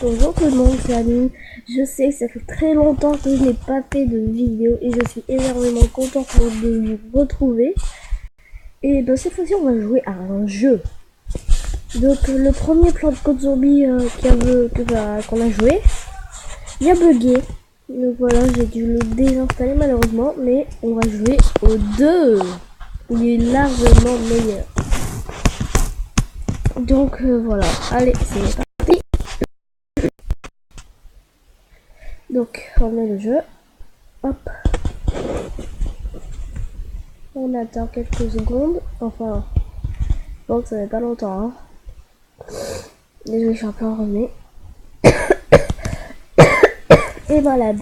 Bonjour tout le monde, c'est Annie. Je sais que ça fait très longtemps que je n'ai pas fait de vidéo et je suis énormément content de vous retrouver. Et ben, cette fois-ci, on va jouer à un jeu. Donc le premier plan de Code Zombie qu'on a joué, il a bugué. Donc voilà, j'ai dû le désinstaller malheureusement, mais on va jouer au 2. Il est largement meilleur. Donc voilà, allez, c'est parti. Donc on met le jeu. Hop. On attend quelques secondes. Enfin, bon, ça fait pas longtemps. Hein. Désolé, je suis un peu enrhumée. Et malade.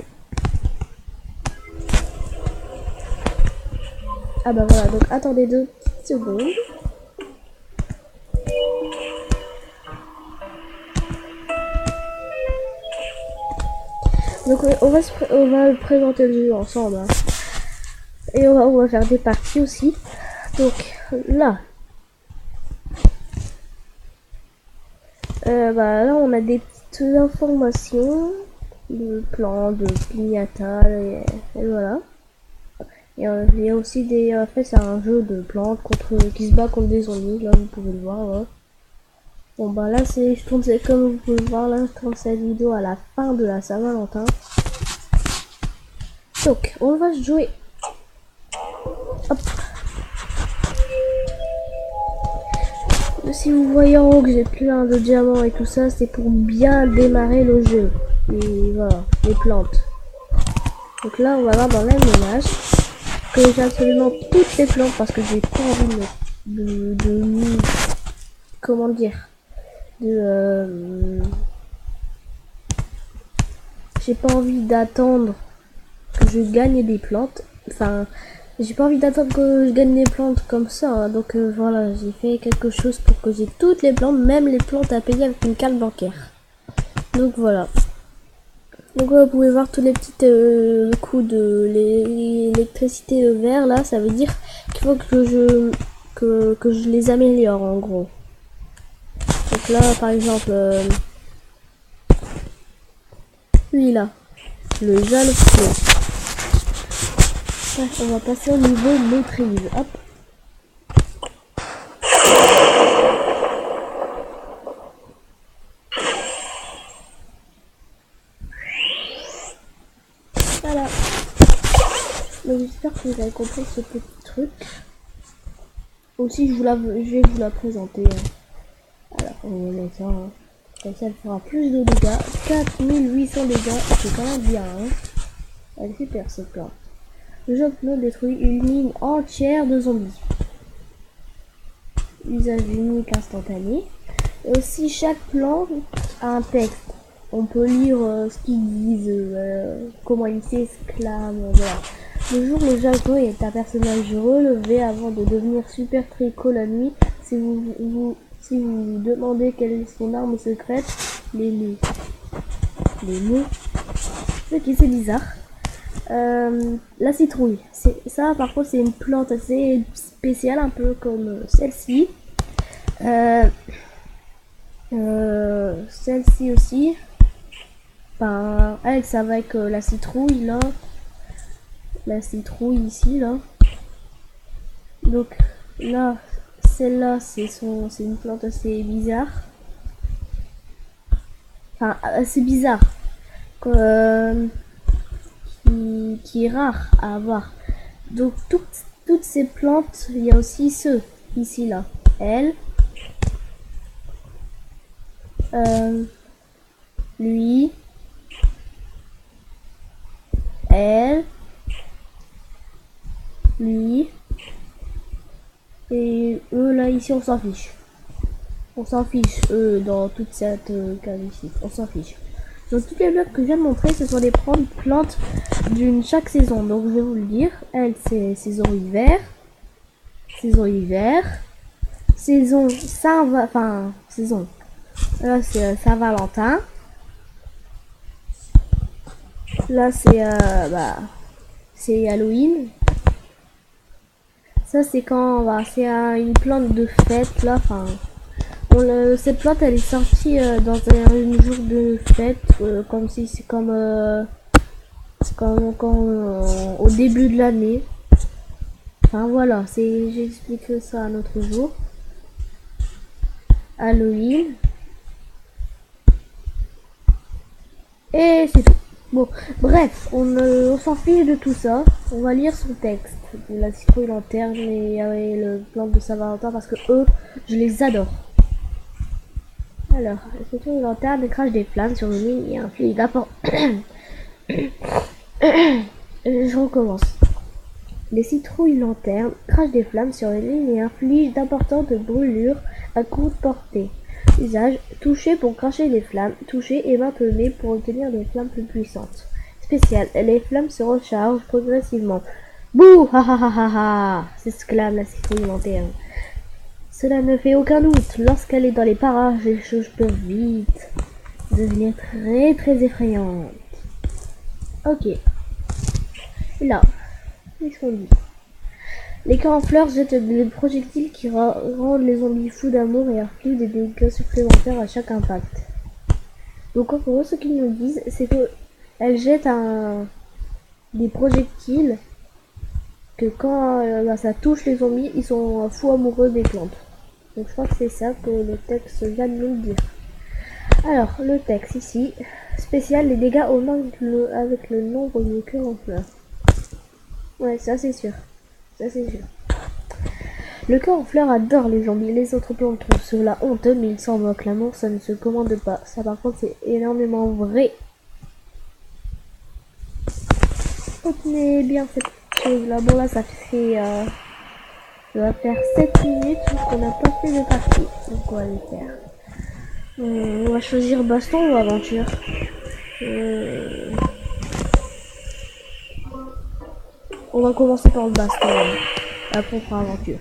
Ah bah voilà, donc attendez 2 petites secondes. Donc on va présenter le jeu ensemble. Hein. Et on va faire des parties aussi. Donc là. Là on a des petites informations. De plans, de pignata et voilà. Et il y a aussi des... En fait c'est un jeu de plantes qui se bat contre des zombies. Là vous pouvez le voir. Hein. Bon bah là je tourne comme vous pouvez le voir là, je tourne cette vidéo à la fin de la Saint-Valentin. Donc on va jouer. Hop. Si vous voyez en haut que j'ai plein de diamants et tout ça, c'est pour bien démarrer le jeu. Et voilà, les plantes. Donc là on va voir dans l'aménage que j'ai absolument toutes les plantes parce que j'ai pas envie comment dire, j'ai pas envie d'attendre que je gagne des plantes. Enfin, j'ai pas envie d'attendre que je gagne des plantes comme ça. Hein. Donc voilà, j'ai fait quelque chose pour que j'ai toutes les plantes, même les plantes à payer avec une carte bancaire. Donc voilà. Donc vous pouvez voir tous les petits coups de l'électricité vert là. Ça veut dire qu'il faut que je les améliore en gros. Donc là, par exemple, lui là, le jaune flot. On va passer au niveau maîtrise. Hop. Voilà. Donc j'espère que vous avez compris ce petit truc. Aussi, je vais vous la présenter. Alors, on va mettre ça. Hein. Comme ça, elle fera plus de dégâts. 4800 dégâts, c'est quand même bien. Hein. Elle est super cette plante. Le jeu détruit une ligne entière de zombies. Usage unique instantané. Et aussi, chaque plante a un texte. On peut lire ce qu'ils disent, comment ils s'exclament. Voilà. Le jour, le Jaco est un personnage relevé avant de devenir super tricot la nuit. Si vous demandez quelle est son arme secrète, les mots. Ce qui c'est bizarre. La citrouille. Ça, par contre, c'est une plante assez spéciale, un peu comme celle-ci. Celle-ci aussi. Ben, elle, ça va avec la citrouille, là. La citrouille, ici, là. Donc, là, celle-là, c'est une plante assez bizarre. Enfin, assez bizarre. Qui est rare à avoir. Donc toutes ces plantes, il y a aussi ceux ici là. Elle, lui, elle, lui, et eux là ici on s'en fiche. On s'en fiche eux dans toute cette case ici. On s'en fiche. Donc toutes les blocs que je viens de montrer, ce sont des plantes d'une chaque saison. Donc je vais vous le dire. Elle, c'est saison hiver. Saison hiver. Saison saison. Là c'est Saint-Valentin. Là c'est Halloween. Ça c'est quand c'est une plante de fête là. Enfin, cette plante elle est sortie dans un jour de fête, comme si c'est comme quand au début de l'année. Enfin voilà, j'explique ça un autre jour. Halloween. Et c'est tout. Bon, bref, on s'en fiche de tout ça. On va lire son texte de la citrouille lanterne et le plan de Saint-Valentin parce que eux, je les adore. Alors, la citrouille lanterne crache des flammes sur une ligne et inflige d'apports. Je recommence. Les citrouilles lanternes crachent des flammes sur les lignes et infligent d'importantes brûlures à courte portée. Usage, toucher pour cracher les flammes, toucher et maintenir pour obtenir des flammes plus puissantes. Spécial, les flammes se rechargent progressivement. Bouh, ha ha ha ha ha, s'exclame la citrouille lanterne. Cela ne fait aucun doute, lorsqu'elle est dans les parages, les choses peuvent vite devenir très très effrayantes. Ok. Et là, qu'est-ce qu'on dit? Les camps en fleurs jettent des projectiles qui rendent les zombies fous d'amour et infligent des dégâts supplémentaires à chaque impact. Donc en gros, ce qu'ils nous disent, c'est qu'elles jettent des projectiles que quand ça touche les zombies, ils sont fous amoureux des plantes. Donc je crois que c'est ça que le texte vient de nous dire. Alors, le texte ici, spécial, les dégâts augmentent avec le nombre de cœurs en fleurs. Ouais, ça c'est sûr. Ça c'est sûr. Le cœur en fleurs adore les zombies. Les autres plantes trouvent cela honteux, mais ils s'en moquent. L'amour, ça ne se commande pas. Ça par contre, c'est énormément vrai. Retenez bien cette chose-là. Bon là, ça va faire 7 minutes qu'on n'a pas fait de partie. Donc on va le faire. On va choisir baston ou aventure. On va commencer par le baston. Après on fera aventure.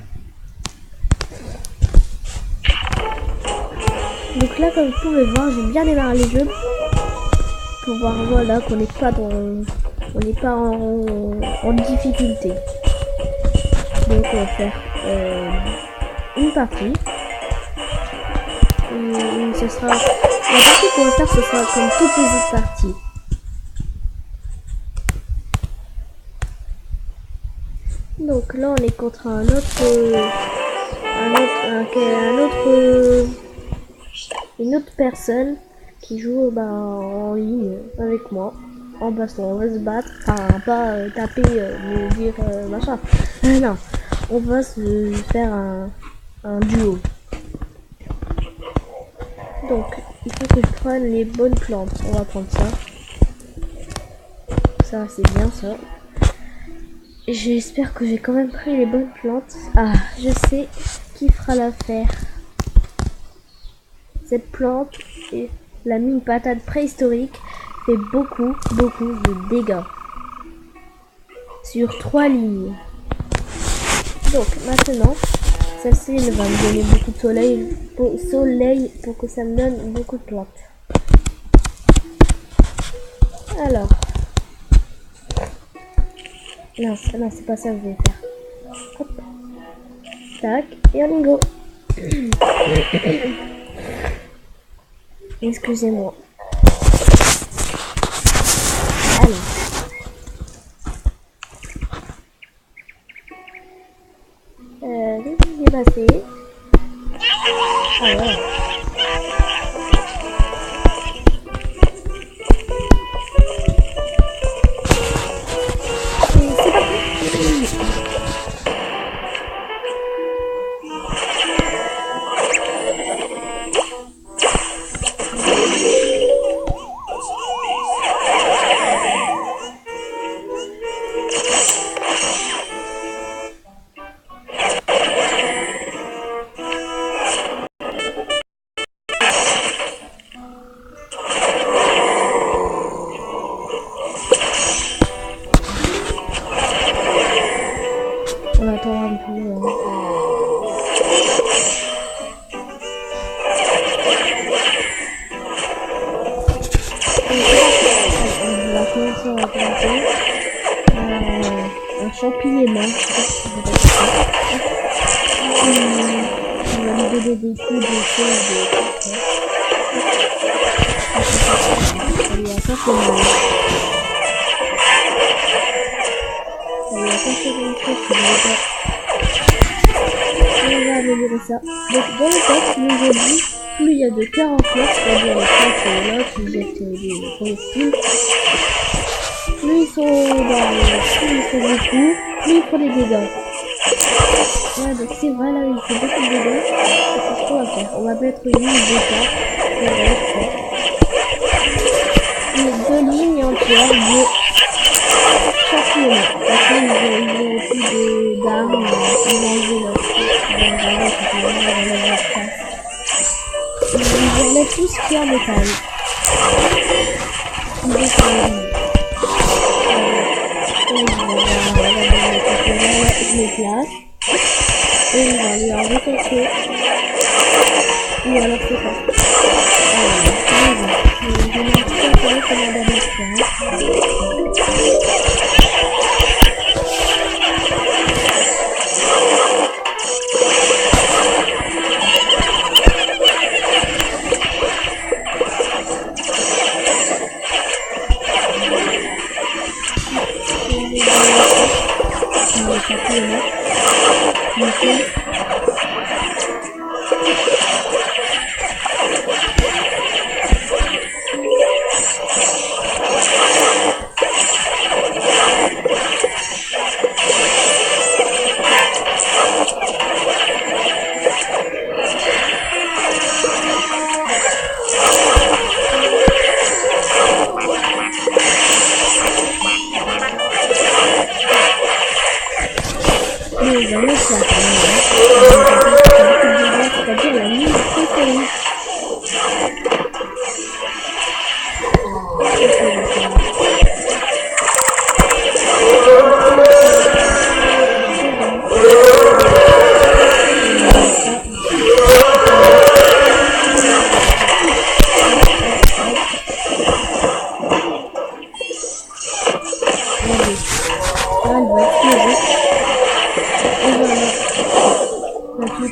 Donc là, comme vous pouvez voir, j'ai bien démarré le jeu pour voir voilà qu'on n'est pas en difficulté. Donc on va faire une partie. Ce sera la partie qu'on va faire, ce sera comme toutes les autres parties. Donc là, on est contre une autre personne qui joue en ligne avec moi en baston. On va se battre, enfin pas taper, mais dire machin. Non, on va se faire un duo. Donc il faut que je prenne les bonnes plantes. On va prendre ça. Ça c'est bien ça. J'espère que j'ai quand même pris les bonnes plantes. Ah, je sais qui fera l'affaire. Cette plante est la mine patate préhistorique fait beaucoup de dégâts sur 3 lignes. Donc maintenant, celle-ci va me donner beaucoup de soleil pour que ça me donne beaucoup de plantes. Alors, non, c'est pas ça que je vais faire. Hop. Tac, et on y go. Excusez-moi. Allez. Qu'est-ce qui s'est passé? Ah ouais. C'est parti. On attend un peu. On va commencer à planter un champignon. On va lui donner des coups de feu ça fait mal. Ça fait mal, on va améliorer ça. Donc dans le texte, il nous a dit plus il y a de 40 mètres, c'est-à-dire les plantes là qui jettent des projectiles, plus ils sont beaucoup, plus ils font des dégâts. Ouais, donc c'est vrai, là, il fait beaucoup de dégâts. C'est ce qu'on va faire. On va mettre une ligne de cas. Et deux lignes entières de champignons. Parce qu'ils ont plus d'armes. Ils vont enlever leur ils enlèvent tout ce qui est en métal. Ils vont faire une ligne. Les places. Et il va lui enlever quelque chose. Ou alors c'est pas. Je vais montrer un peu comment d'abord faire. C'est-à-dire la ligne préférée.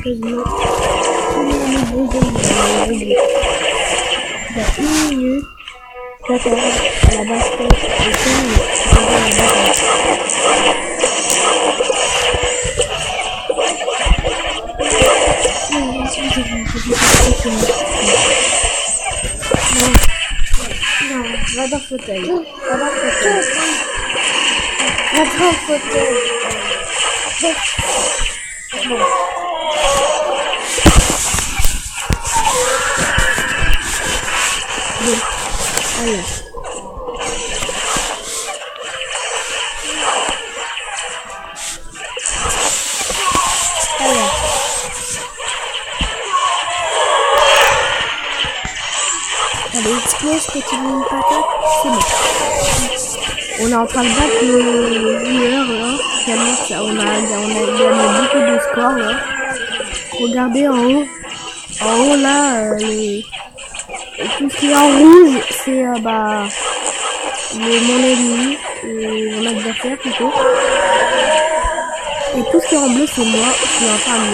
Quasiment tous les beaux il y a 1 minute 14 à la basket et 15 à la bataille. Non, va dans le fauteuil. Va dans le fauteuil. Va dans le fauteuil. Bon. Allez. Allez, explose, continue une patate, c'est bon. On est en train de battre le joueur là. On a gagné beaucoup de scores là. Regardez en haut. En haut là, tout ce qui est en rouge, c'est mon ennemi, mon adversaire plutôt. Et tout ce qui est en bleu, c'est moi. Je suis en train de...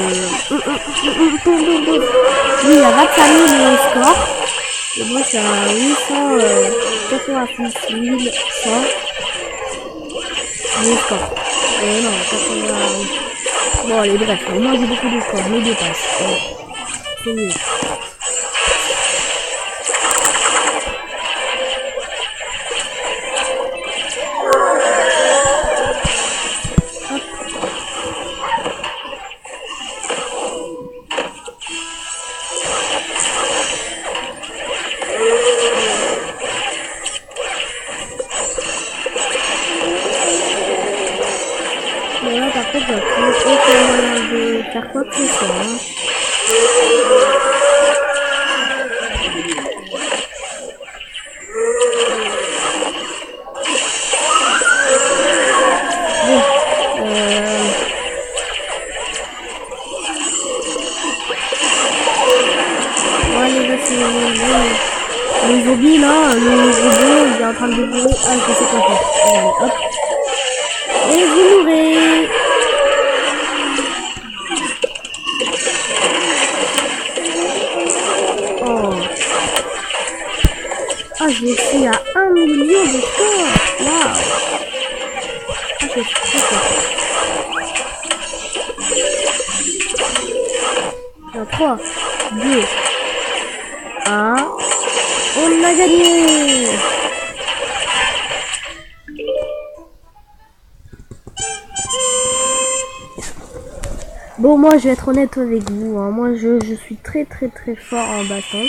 Lui, il a 25 000 scores. Et moi, c'est un 886 100 scores. Non, 80... Bon, allez, bref. Moi, j'ai beaucoup de scores. Je me dépasse. C'est mieux. Mais là, par contre, j'ai plus aucun moyen de faire quoi que ce soit. Le zombie là, le robot, il est en train de dévorer. Ah, je sais quoi faire. Allez, hop. Et vous mourrez. Oh. Ah, je suis à 1 million de scores. Waouh. Ah, je suis très fort. Dans 3, 2, 1. On a gagné. Bon, moi, je vais être honnête avec vous. Hein. Moi, je suis très fort en bâton.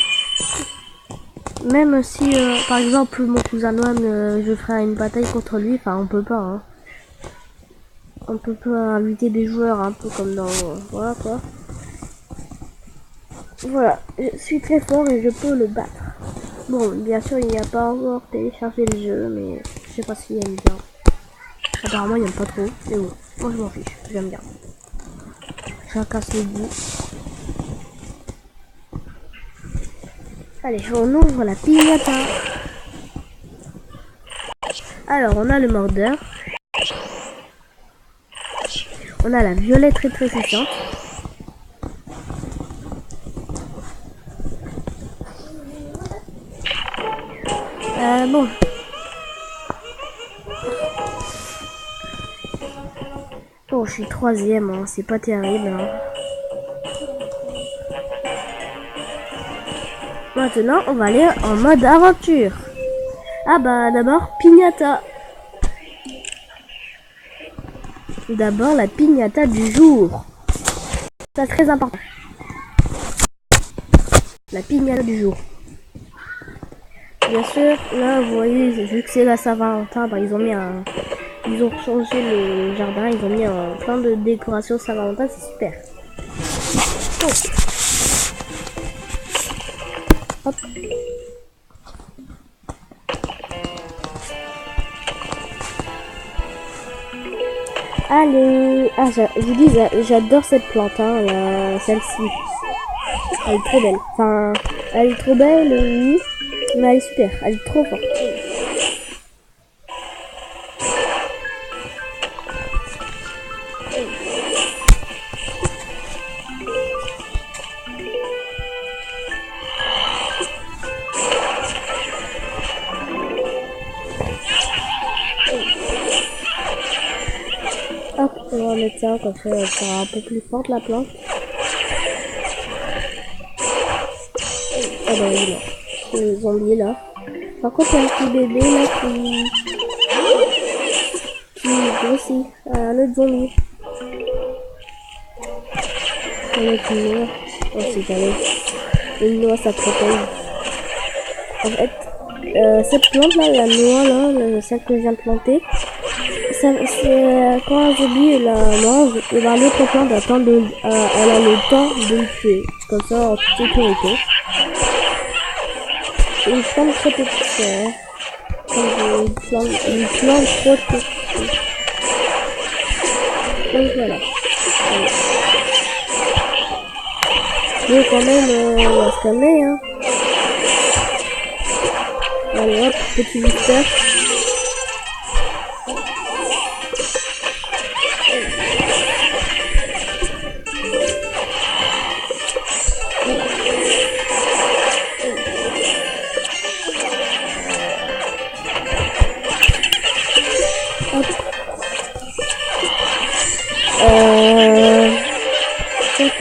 Même si, par exemple, mon cousin Noam, je ferai une bataille contre lui. Enfin, on peut pas. Hein. On peut pas inviter des joueurs un peu comme dans... Voilà, quoi. Voilà, je suis très fort et je peux le battre. Bon, bien sûr, il n'y a pas encore téléchargé le jeu, mais je sais pas s'il aime bien. Apparemment, il aime pas trop. Mais bon, moi, je m'en fiche. J'aime bien. Chacun ses goûts. Allez, on ouvre la piñata. Alors, on a le mordeur. On a la violet très puissante. Bon. Bon, je suis 3e, hein. C'est pas terrible. Hein. Maintenant, on va aller en mode aventure. Ah bah, d'abord, piñata. D'abord, la piñata du jour. C'est très important. La piñata du jour. Bien sûr, là, vous voyez, vu que c'est la Saint-Valentin, bah, ils ont changé le jardin, ils ont mis plein de décorations Saint-Valentin, c'est super. Oh. Hop. Allez, ah, je vous dis, j'adore cette plante, hein, celle-ci. Elle est trop belle. Enfin, elle est trop belle, oui, mais elle est super, elle est trop forte. Hop, on va mettre ça, comme ça, elle sera un peu plus forte la plante. Ah bah oui, là. Le zombie là. Par contre, il y a un petit bébé là qui grossit. Un autre zombie. Un autre noix. Oh, c'est jamais. Une noix, ça protège. En fait, cette plante là, la noix là, celle que je viens de planter, c'est quand un zombie la mange, et ben l'autre plante elle a le temps de le tuer. Comme ça, en toute sécurité. Une plante protection. Une plante protection. Donc voilà. Mais quand même, on va se calmer, hein. Allez hop, petit booster.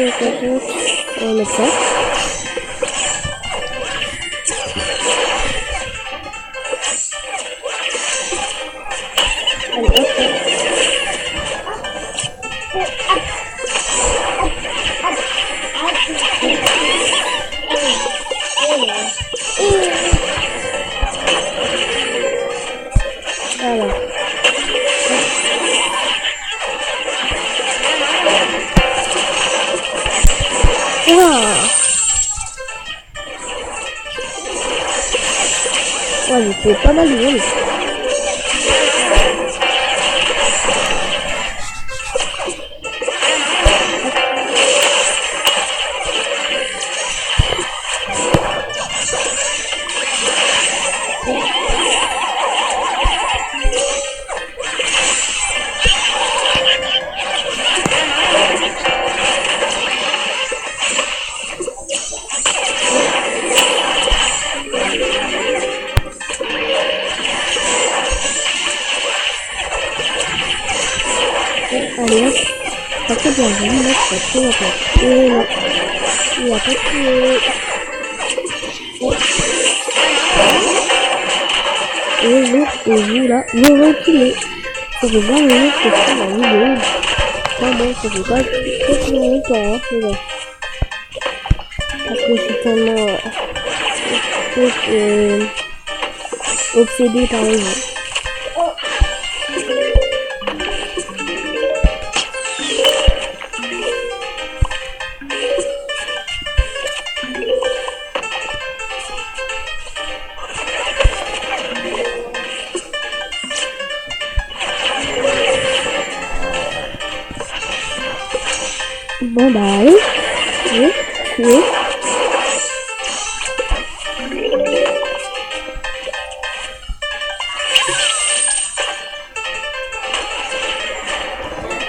On va mettre ça. Allez, hop, voilà. Ouais, j'ai fait pas mal de monde. Allez hop. Ça fait bien vu, là, ça fait la place. Et non. Il a pas tué. Et vous là, vous reculez. Ça fait 20 minutes que je fais la vidéo. Enfin bon, ça fait pas trop longtemps, hein, mais bon. Parce que je suis tellement obsédée par les gens. Bon bah allez, oui.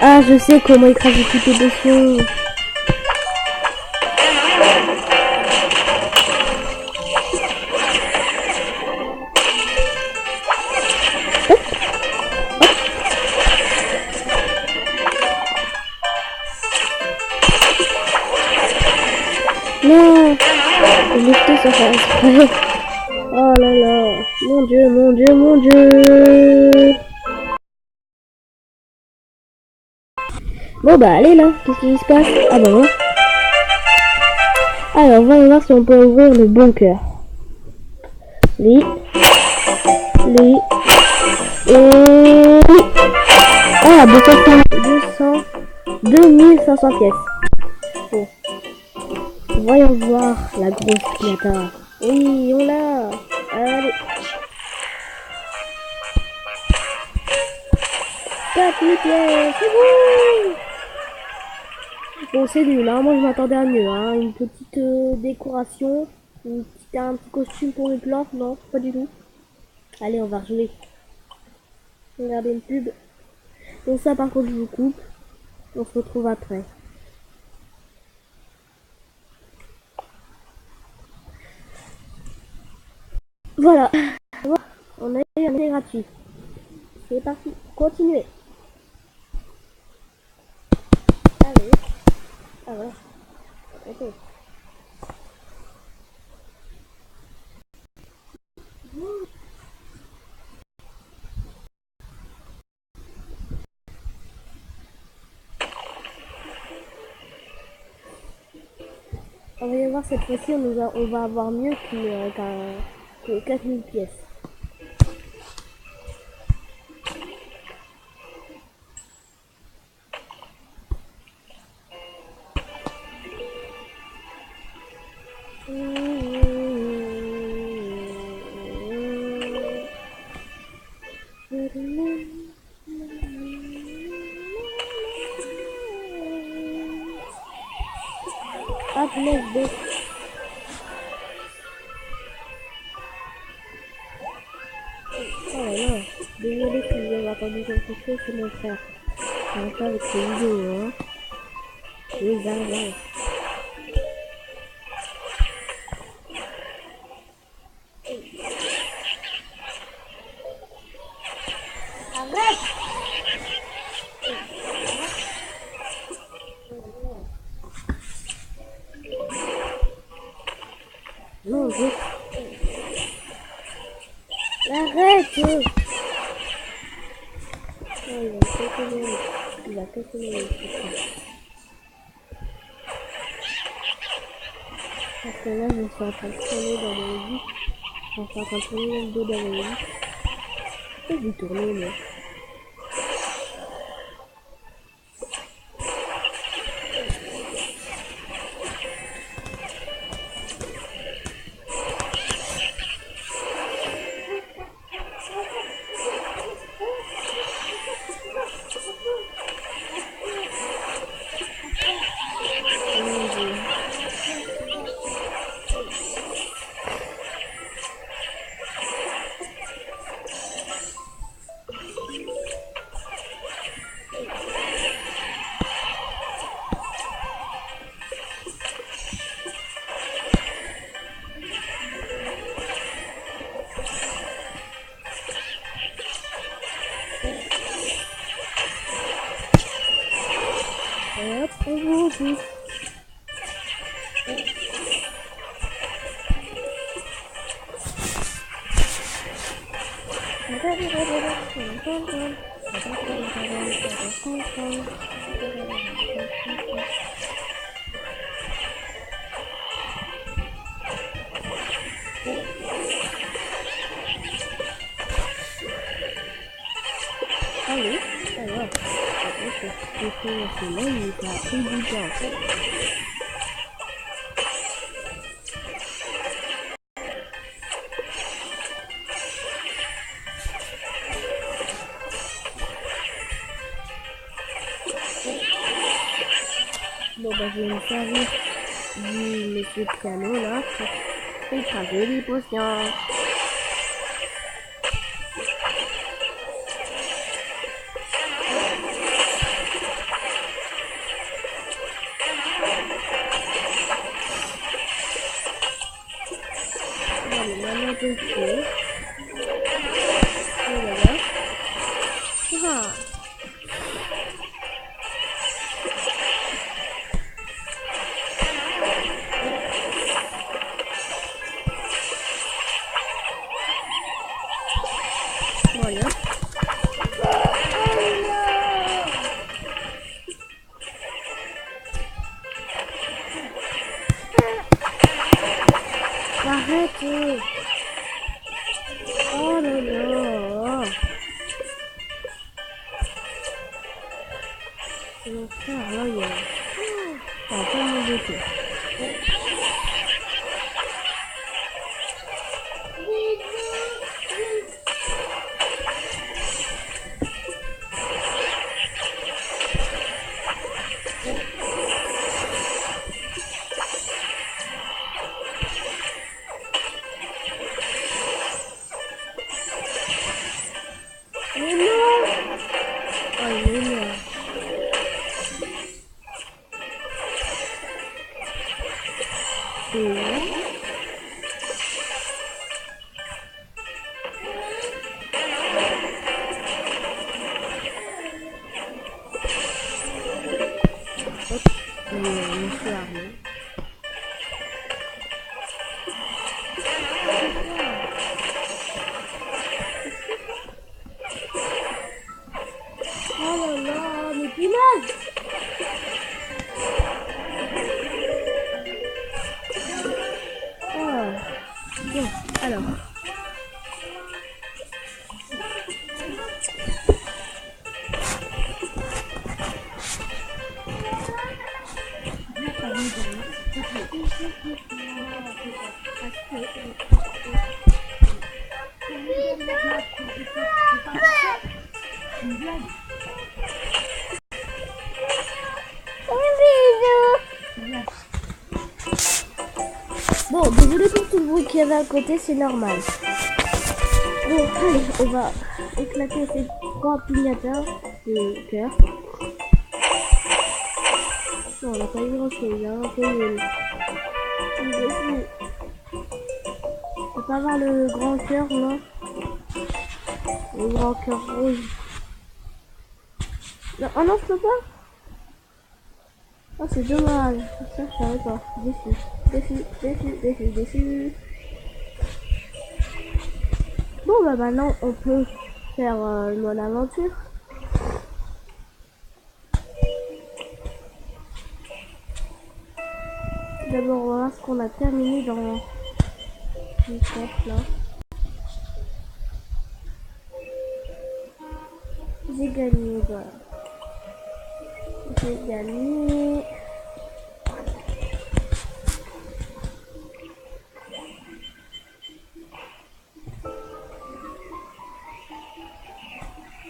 Ah, je sais comment écraser toutes les potions. Non, je l'ai fait sans faire exprès. Oh là là, mon Dieu, mon Dieu, mon Dieu. Bon bah allez là, qu'est-ce qui se passe? Ah bah voilà. Alors, on va voir si on peut ouvrir le bunker. Et... Ah, 2500 pièces. Bon. Voyons voir la grosse piata. Oui, on l'a. Allez. 4000 pièces, c'est bon. Bon, c'est nul, hein. Moi je m'attendais à mieux, hein. Une petite décoration, un petit costume pour les plantes, non, pas du tout. Allez, on va rejouer. Regardez une pub. Donc ça, par contre, je vous coupe. On se retrouve après. Voilà. On a eu un essai gratuit. C'est parti. Continuez. Allez. Ah voilà. Okay. On va y voir cette fois-ci, on va avoir mieux que 4000 pièces. Hop, let's go. Oh là là, désolé si vous avez entendu quelque chose, c'est mon frère. On va pas avec ces vidéos, hein. Oui, là. Arrête! Non, arrête! Oh, il va casser les parce que là, je suis en train de tourner dans mon lit. Je suis en train de tourner le dos dans mon lit. Pourquoi je vais tourner, moi? ici. Ah oui, alors, c'est là, il a pris du temps. Bon, bah, je vais me servir du monsieur piano là pour écraser les potions. Allez, maintenant un peu de feu. Et voilà. Ah. Voilà. Arrêtez. Oh là là. C'est mon frère là, il a pas mon beauté. Mais non. Oh, il est là. Monsieur Arnaud. Oh là là, mais punaise! Oh, bon, alors. Bon, désolé pour tout le bruit qu'il y avait à côté, c'est normal. Bon, allez, on va éclater ces 3 pignateurs de cœur. Non, on n'a pas eu grand chose, hein, un peu nul. On peut pas avoir le grand cœur là. Le grand cœur rouge. Non, oh non, je peux pas. Oh, c'est dommage. Ça, je savais pas. Déçu. Bon, bah maintenant, on peut faire le mode aventure. D'abord, on va voir ce qu'on a terminé dans le test là. J'ai gagné, voilà. J'ai gagné.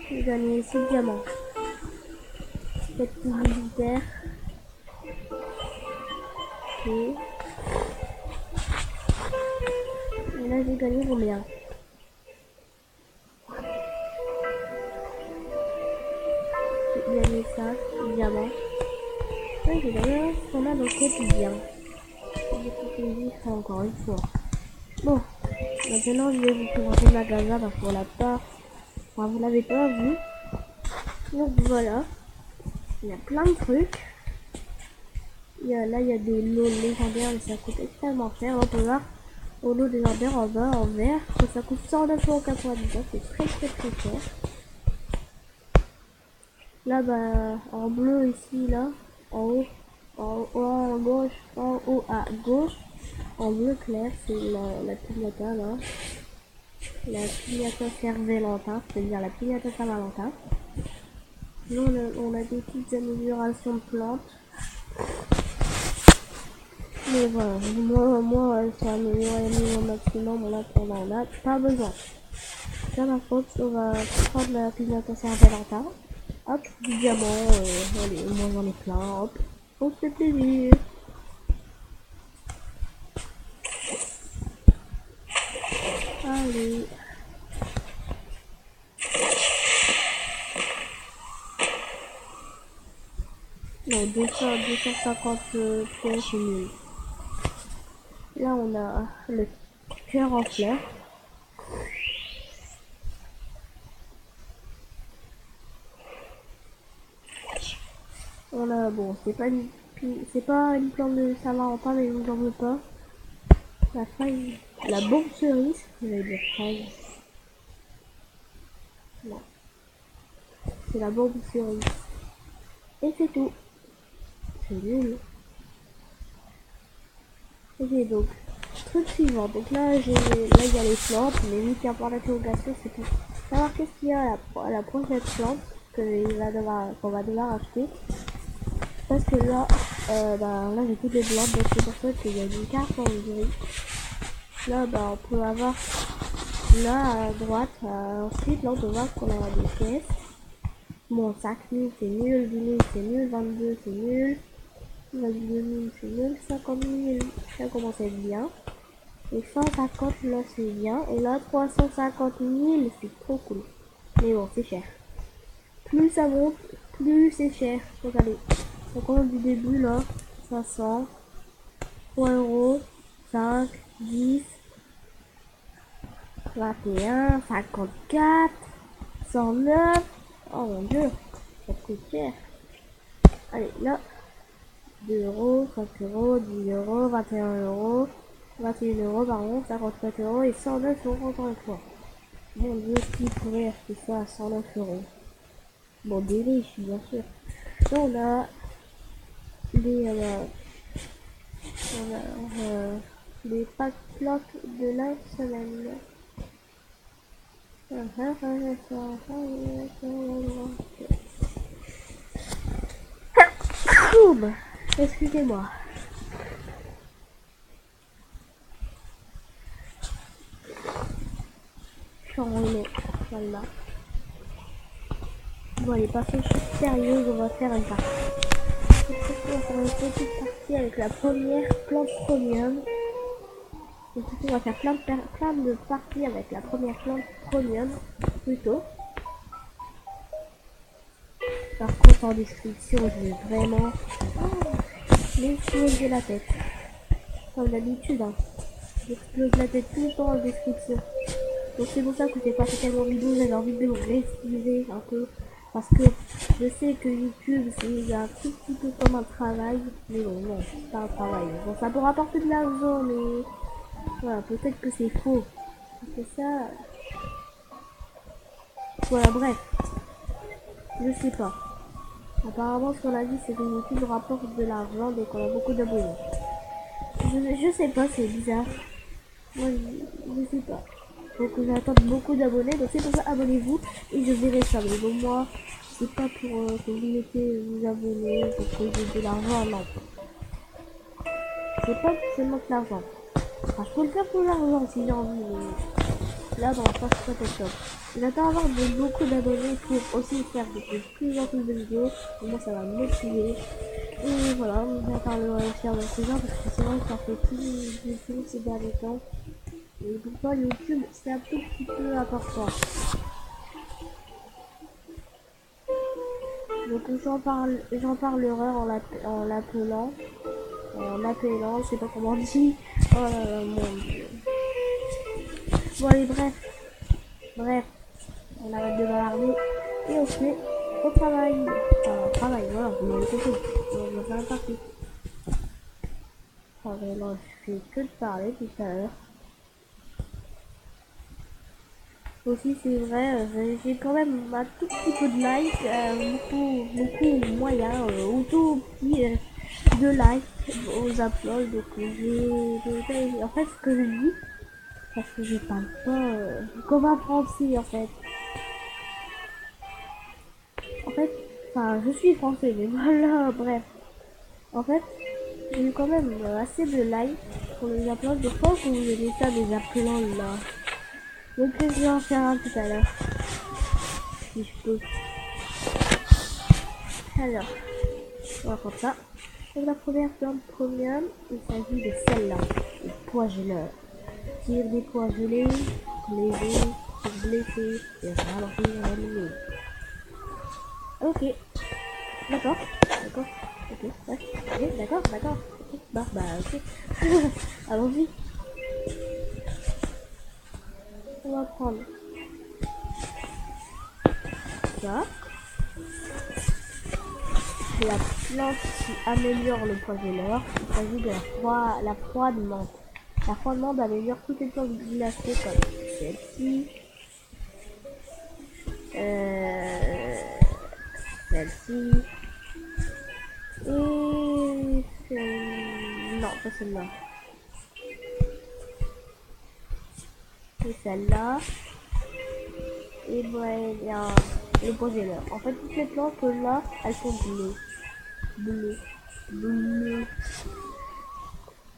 J'ai gagné 6 diamants. Cette petite militaire. Et là, j'ai gagné combien? J'ai gagné ça, 6 diamants. Ouais, j'ai gagné ce qu'on a dans le quotidien. Encore une fois. Bon, maintenant je vais vous présenter le magasin parce qu'on l'a pas. Enfin, vous l'avez pas vu. Donc voilà. Il y a plein de trucs. Là, il y a des lots légendaires et ça coûte extrêmement cher. On peut voir au lot légendaire en bas, en vert, que ça coûte 109,99 €. C'est très très très cher. Là, bah, en bleu ici, là, en haut, en gauche, en haut à gauche, en bleu clair, c'est la piñata, là. La piñata Saint-Valentin, c'est-à-dire la piñata Saint-Valentin. Là, on a des petites améliorations de plantes. Mais voilà, moi ça amélioré au maximum, là, on en a pas besoin. Là, par contre, on va prendre la piñata Saint-Valentin. Hop, du diamant, allez, moi j'en ai plein, hop, on se fait plaisir. Allez. Non, 250 pièces, c'est nul. Là, on a le cœur en fleurs. On a, bon, c'est pas une plante de Saint-Valentin, mais je vous en veux pas. La feuille, la bombe cerise, je vais dire feuille. Non, c'est la bombe cerise. Et c'est tout. C'est nul. Ok, donc, truc suivant. Donc là, il y a les plantes, mais vu qu'il y a pas d'interrogation, c'est pour savoir qu'est-ce qu'il y a à la prochaine plante qu'on va devoir acheter. Parce que là, là j'ai toutes les plantes, donc c'est pour ça qu'il y a une carte en gris. Là, on peut avoir, là, à droite, ensuite, là, on peut voir qu'on a des pièces. Bon, 5000, c'est nul, 10 000, c'est nul, 22, c'est nul, 22 000, c'est nul, 50 000, ça commence à être bien. Et 150, là, c'est bien. Et là, 350 000, c'est trop cool. Mais bon, c'est cher. Plus ça monte, plus c'est cher. Regardez. Donc, on du début, là, 500, 3 €, 5, 10, 21, 54, 109. Oh mon dieu, ça coûte cher. Allez, là, 2 €, 5 €, 10 €, 21 €, 21 €, pardon, 54 € et 109 € encore une fois. Mon dieu, qui pourrait acheter ça à 109 €? Bon, des riches, bien sûr. Là, on a les packs plantes de la semaine. Boum. Excusez-moi. Je suis enrhumée. Voilà. Bon, allez, passons aux choses sérieuses. On va faire une partie. On va faire une petite partie avec la première plante premium. Et du coup, on va faire plein de parties avec la première plante premium. Plutôt. Par contre, en description, je vais vraiment m'exploser la tête. Comme d'habitude, hein. J'explose la tête tout le temps en description. Donc c'est pour ça que j'ai pas fait tellement de vidéos, j'avais envie de vous réexcuser un peu. Parce que je sais que YouTube c'est un tout petit peu comme un travail. Mais bon, non, c'est pas un travail. Bon, ça peut rapporter de l'argent, mais voilà, peut-être que c'est faux. C'est ça. Voilà, bref. Je sais pas. Apparemment, ce qu'on a dit, c'est que YouTube rapporte de l'argent dès qu'on a beaucoup d'abonnés. Je sais pas, c'est bizarre. Moi, je sais pas. Donc j'attends beaucoup d'abonnés, donc c'est pour ça, abonnez-vous et je verrai ça. Mais bon, moi, c'est pas pour que vous mettez vous abonner pour que j'ai de l'argent, non. C'est pas seulement de l'argent. Enfin, je peux le faire pour l'argent si j'ai envie, mais là, dans la face, c'est pas top. J'attends avoir beaucoup d'abonnés pour aussi faire de plus en plus de vidéos. Et moi, ça va me motiver. Et voilà, j'en parlerai aussi à mon cousin parce que c'est vrai que ça fait plus de vidéos ces derniers temps. Et pourquoi YouTube, c'est un tout petit peu important. Donc j'en parlerai en l'appelant, je sais pas comment on dit. Oh là là, mon dieu. Bon allez, bref, on arrête de bavarder et on se met au travail. Enfin, au travail, voilà, vous m'avez compris. On va faire un parti. Ah mais non, je fais que de parler tout à l'heure. Aussi, c'est vrai, j'ai quand même un tout petit peu de like, beaucoup moyen, ou tout petit de like aux uploads. Donc, en fait, ce que je dis, parce que je parle pas comme un français en fait. En fait, enfin, je suis français, mais voilà, bref. En fait, j'ai eu quand même assez de likes pour les uploads. Je pense que vous aimez ça, des uploads là. Donc, je vais en faire un tout à l'heure, si je peux. Alors, on va prendre ça. Donc, la première plante premium, il s'agit de celle-là, les pois geleurs. Tire des pois gelés, légers, pour blesser et ralentir l'ennemi. Ok, d'accord, d'accord, ok, ouais, ok, d'accord, ok, bah, ok. Allons-y. On va prendre ça. C'est la plante qui améliore le poisonneur. Il s'agit de la froide menthe. La froide menthe améliore toutes les plantes glacées comme celle-ci, euh, celle-ci, et non, pas celle-là, et celle-là, et ouais, bien, le poisonneur. En fait, toutes les plantes là, elles sont bleues. Bleu, bleu.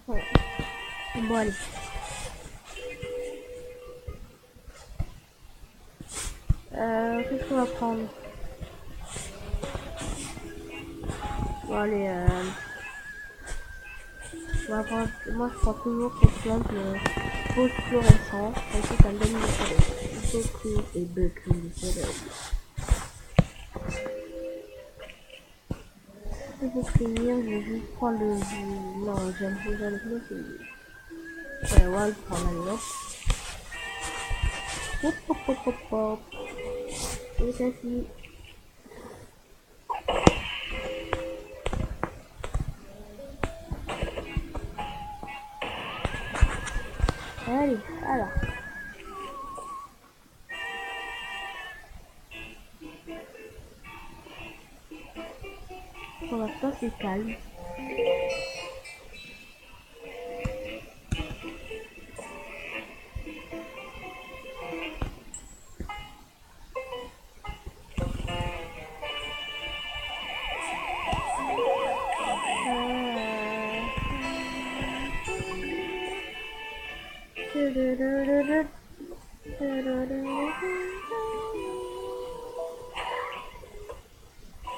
Voilà. Bon, allez. Qu'est-ce qu'on va prendre? Bon, allez, on va prendre, moi je prends toujours cette plante phosphorescente, parce que ça me donne le soleil. Beaucoup de soleil. Et pour finir, je vais juste prendre le jus. Non, j'aime déjà le bleu, c'est... Ouais, on va le prendre, allez, hop. Hop, hop, hop, hop, hop. Et celle-ci. Allez, alors. Pour l'instant, c'est calme.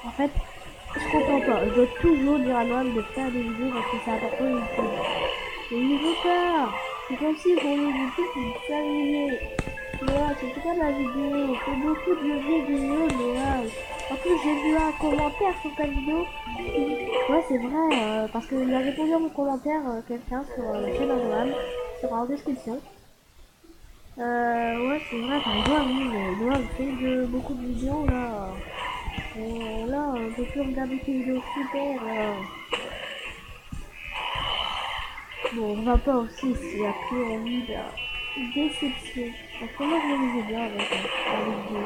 En fait, je comprends pas. Je dois toujours dire à Noam de faire des vidéos parce que c'est important YouTube. Mais il veut pas. C'est comme si pour le YouTube, il s'amusait. Noam, c'est pas la vidéo. Fais beaucoup de vidéos, Noam. En plus, j'ai vu un commentaire sur ta vidéo. Ouais, c'est vrai, parce qu'il a répondu à mon commentaire, quelqu'un sur la chaîne à Noam, sera en description. Ouais, c'est vrai, enfin, Noam fait beaucoup de vidéos là. Là, on peut plus regarder tes vidéos super. Bon, on va pas aussi s'il y a plus envie de déception. Parce que moi, je me disais bien avec la vidéo,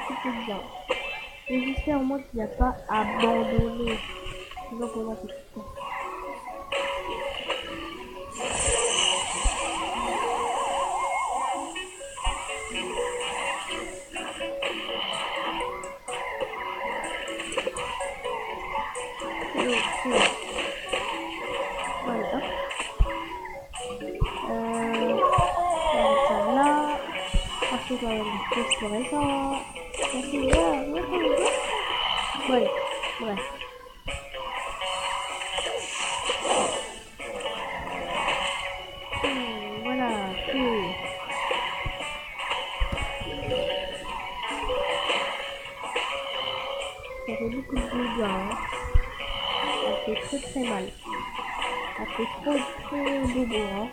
c'était bien. Et j'espère au moins qu'il n'a pas abandonné. Sinon, pour moi, c'est tout. Voilà, hop. Ça là. Ensuite, on va mettre du phosphorescent. Ensuite, voilà. Ouais, bref. Voilà, tout. Ça fait beaucoup de dégâts, hein. Ça fait très très mal. Ça fait trop bobo, hein.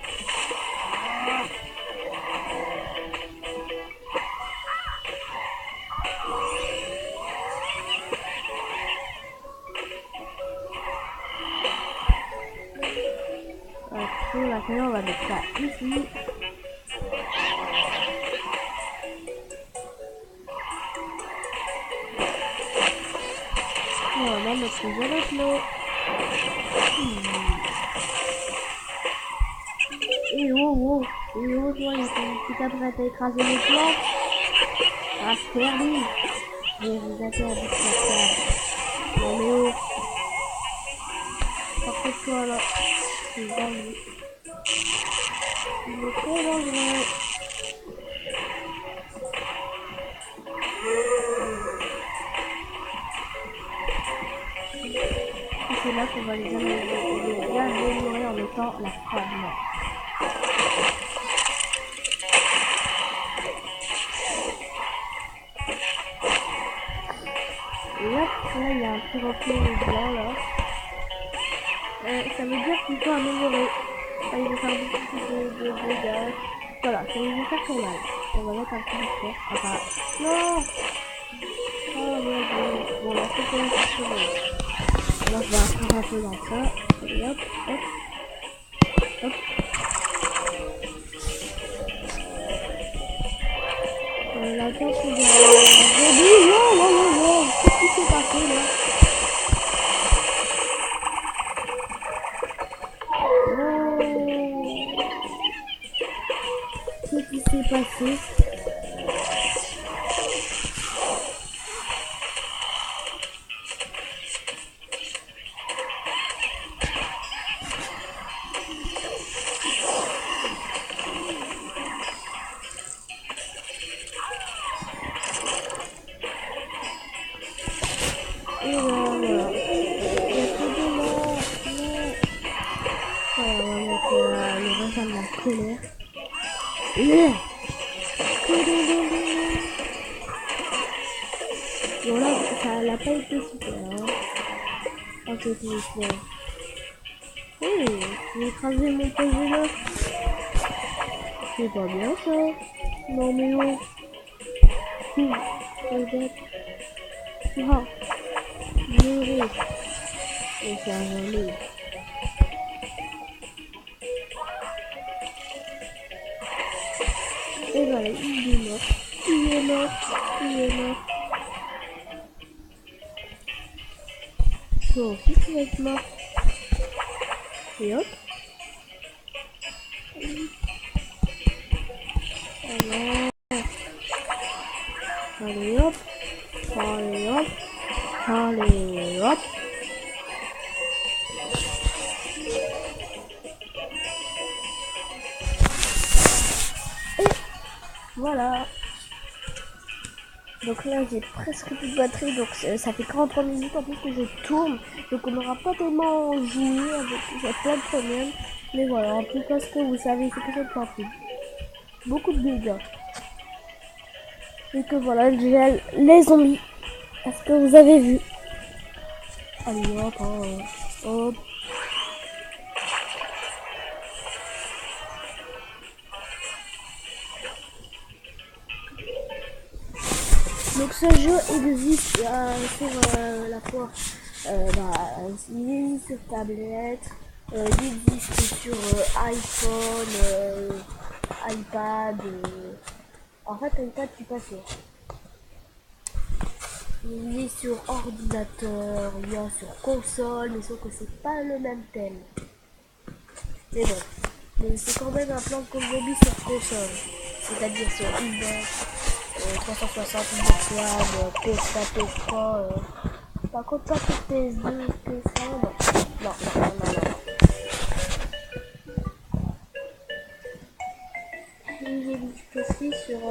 suis à l'eau. Et oh, toi, tu t'apprêtes à écraser les plantes. Ah, perdu. Je vais vous appeler avec la table. Non mais oh. Par contre, toi là, c'est dangereux. Il est trop dangereux. Et c'est là qu'on va les améliorer en mettant la fragment. Et hop, là il y a un petit reflet blanc là. Ça veut dire qu'il faut améliorer. Ça, il va faire beaucoup de dégâts. Voilà, ça va faire son mal. On va mettre un petit peu de enfin, non. Oh mon dieu. Bon, là c'est pour une petite chose. Alors je vais faire un peu dans ça. Et hop, hop, hop. La tête c'est bien. Wow. Qu'est-ce qui s'est passé là? Qu'est-ce qui s'est passé? Et voilà. Il y a plus de morts. Non. Voilà, on va mettre le reste de la colère. Bon là, ça n'a pas été super. Hein. Ok, s'il vous plaît. J'ai écrasé mon projet là. C'est pas bien ça. Non mais oh. Peut-être. Ah. Mourir. Et ça va aller. Et voilà, il est mort. Il est mort. Toi aussi tu vas être mort. Et hop. Alors. Allez hop. Et voilà. Donc là j'ai presque plus de batterie, donc ça fait 43 minutes en plus que je tourne, donc on n'aura pas tellement joué avec plein de problèmes, mais voilà, en tout cas ce que vous savez c'est que c'est pas plus beaucoup de dégâts, et que voilà, j'ai les zombies, est-ce que vous avez vu? Allez hop, hop. Donc ce jeu existe sur la fois, il existe sur tablette, il existe sur iPhone, iPad, en fait iPad je suis pas sûr. Il est sur ordinateur, il y a sur console, mais sauf que c'est pas le même thème. Mais bon, mais c'est quand même un plan de zombie sur console, c'est-à-dire sur Xbox. 360, Xbox One, PS4, par contre pas sur PS2, PS1, non. Il existe aussi sur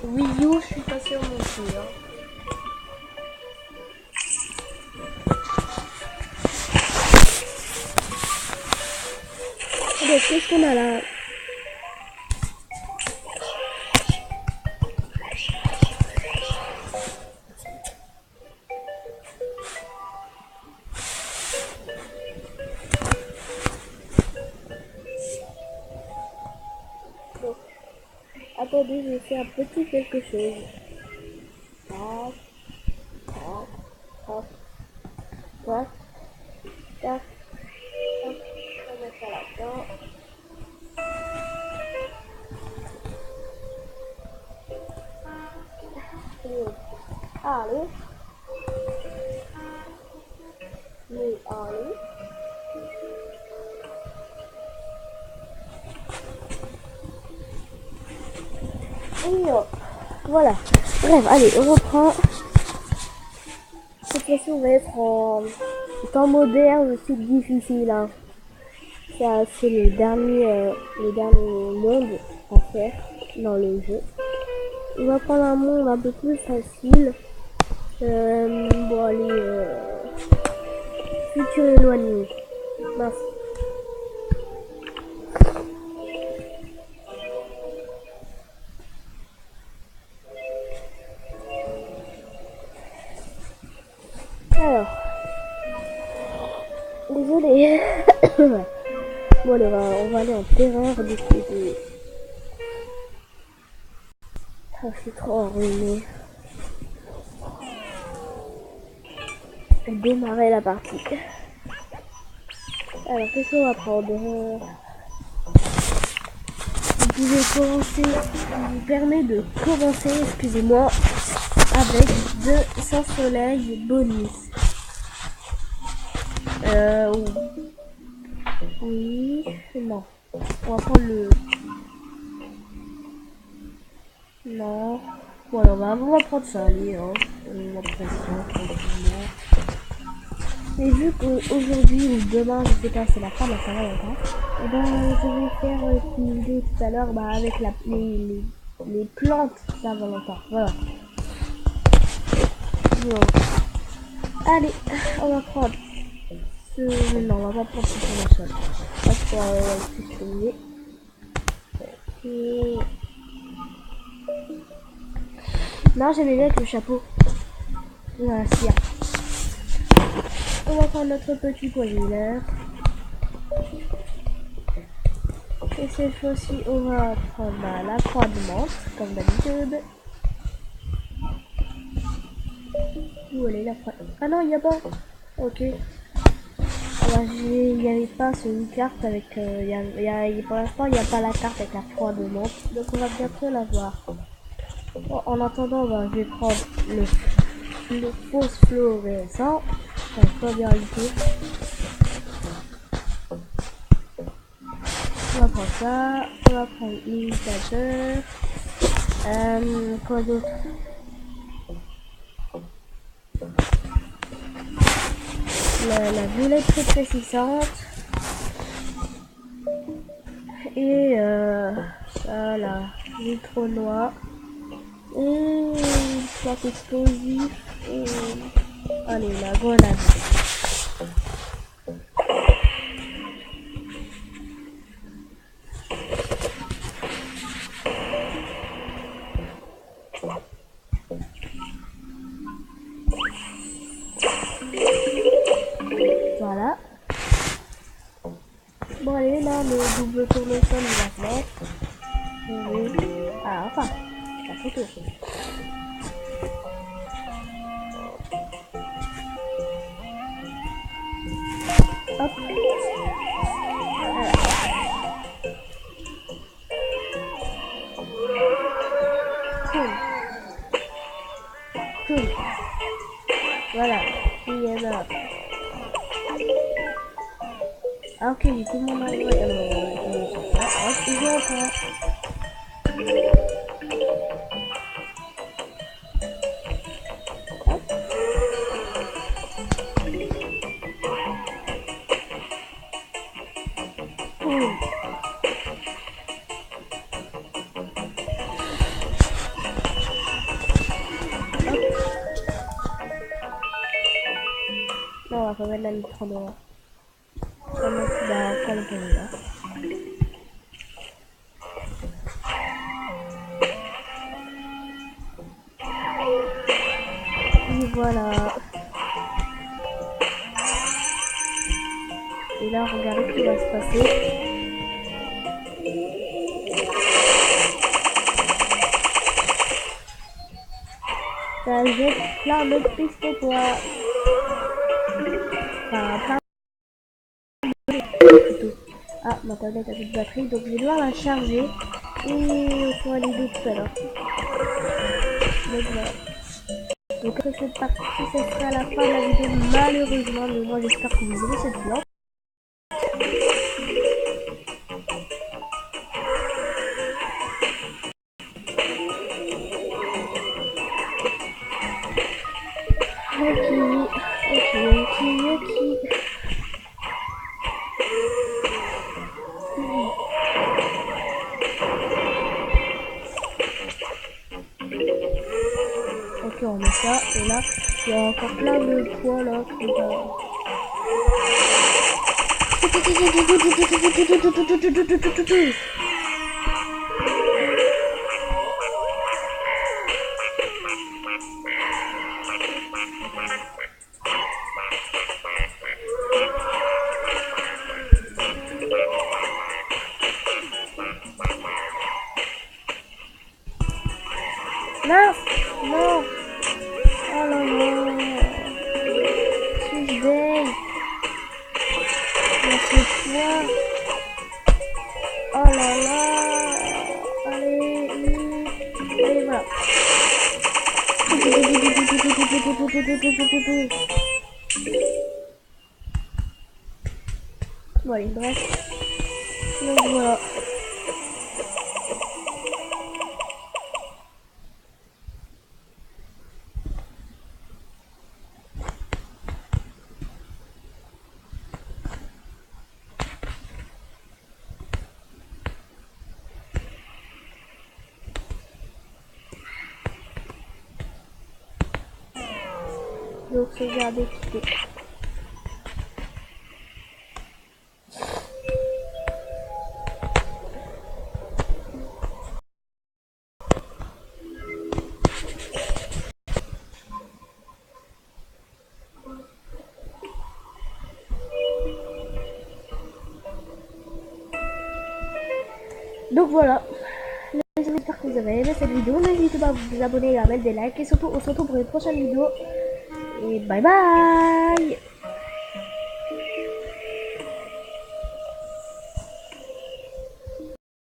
Wii U, je suis pas sûr non plus. Hein. Donc qu'est-ce qu'on a là? Attendez, je vais faire un petit quelque chose. Tac, tac, hop, tac, tac, hop, on va mettre ça là-dedans. Allez. Et hop. Voilà. Bref, allez, on reprend. Cette fois-ci, on va être en temps moderne, c'est difficile. Hein. Ça, c'est le dernier monde à faire dans le jeu. On va prendre un monde un peu plus facile. Bon, allez, futur éloigné. Mince. Alors, désolé. Bon, allez, on va aller en terreur du côté. Ah, je suis trop enrhumé. Démarrer la partie. Alors, qu'est-ce qu'on va prendre? Vous pouvez commencer, vous permet de commencer, excusez-moi, avec 200 soleil bonus. Oui, non. On va prendre le... Non. Voilà, on va prendre ça, allez, hein. On va prendre ça, tranquillement. Et vu qu'aujourd'hui ou demain, je sais pas, c'est la fin de la Saint-Valentin, et ben je vais faire une vidéo tout à l'heure avec les plantes Saint-Valentin. Voilà. Bon. Allez, on va prendre ce... Non, on va pas prendre ce tournesol. Parce qu'on va plus tomber. Et... Non, j'aimais bien avec le chapeau. Voilà, si. On va prendre notre petit poisilleur. Et cette fois-ci, on va prendre la croix de menthe, comme d'habitude. Où elle est la croix? Ah non, il n'y a pas. Ok. Alors, il n'y avait pas une carte avec... pour l'instant, il n'y a pas la carte avec la croix de menthe. Donc, on va bientôt la voir. Bon, en attendant, je vais prendre le fausse fluorescent. Pas bien du tout. On va prendre ça. On va prendre l'imitateur. Quoi d'autre? La violette rétrécissante. Et voilà, nitro noir. Et une plante explosive. Et allez, la grenade. Voilà. Bon allez, là le double tournesol il va se mettre. Oui. Ah enfin, la photo. Hop. Cool. Cool. Voilà. Il y en a. Ah ok, du coup mon mari hop, il vient encore. Hop. Cool. Non, on va pas mettre la litre dehors. On va mettre la colle là. Et voilà. Et là, regardez ce qui va se passer. Ça jette plein de pistes toi. Enfin, plein de... Ah, ma tablette a plus de batterie, donc je vais devoir la charger. Et on fera les deux tout à l'heure. Donc voilà. Donc avec cette partie, ça sera la fin de la vidéo malheureusement. Mais moi j'espère que vous aimez cette plante. ok. Ok, on met ça, et là, il y a encore plein de poids là qui va... Non, non, oh là là, suis-je belle, c'est quoi? Oh là là, allez, allez, voilà. Bon, allez, bref. Donc voilà. Donc regardez quitter. Donc voilà. J'espère que vous avez aimé cette vidéo. N'hésitez pas à vous abonner et à mettre des likes. Et surtout, on se retrouve pour une prochaine vidéo. Et bye bye.